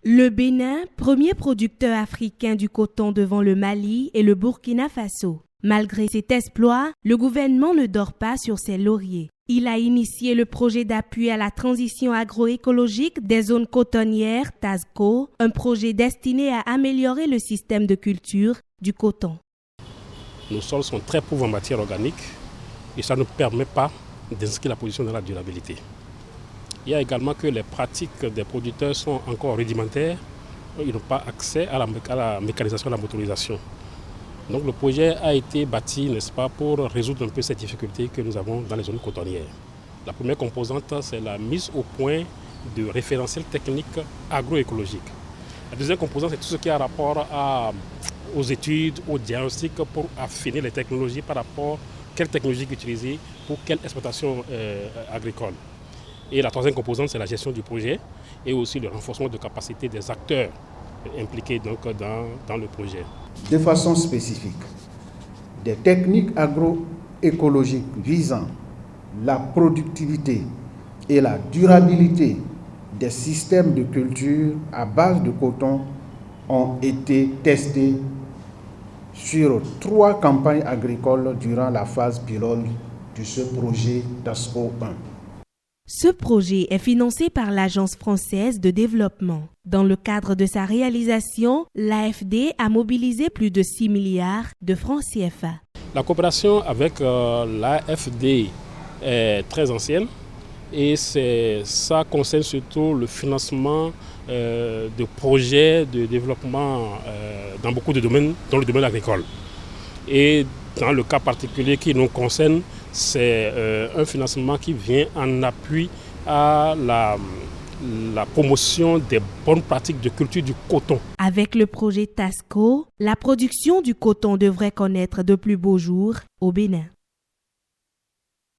Le Bénin, premier producteur africain du coton devant le Mali et le Burkina Faso. Malgré cet exploit, le gouvernement ne dort pas sur ses lauriers. Il a initié le projet d'appui à la transition agroécologique des zones cotonnières, TASCO, un projet destiné à améliorer le système de culture du coton. Nos sols sont très pauvres en matière organique et ça ne permet pas d'inscrire la position dans la durabilité. Il y a également que les pratiques des producteurs sont encore rudimentaires. Ils n'ont pas accès à la mécanisation, à la motorisation. Donc le projet a été bâti, n'est-ce pas, pour résoudre un peu ces difficultés que nous avons dans les zones cotonnières. La première composante, c'est la mise au point de référentiels techniques agroécologiques. La deuxième composante, c'est tout ce qui a rapport aux études, au diagnostic pour affiner les technologies par rapport à quelle technologie utiliser pour quelle exploitation agricole. Et la troisième composante, c'est la gestion du projet et aussi le renforcement de capacité des acteurs impliqués donc, dans le projet. De façon spécifique, des techniques agroécologiques visant la productivité et la durabilité des systèmes de culture à base de coton ont été testées sur 3 campagnes agricoles durant la phase pilote de ce projet TASCO 1. Ce projet est financé par l'Agence française de développement. Dans le cadre de sa réalisation, l'AFD a mobilisé plus de 6 milliards de francs CFA. La coopération avec l'AFD est très ancienne et ça concerne surtout le financement de projets de développement dans beaucoup de domaines, dans le domaine agricole. Et dans le cas particulier qui nous concerne, c'est un financement qui vient en appui à la promotion des bonnes pratiques de culture du coton. Avec le projet TASCO, la production du coton devrait connaître de plus beaux jours au Bénin.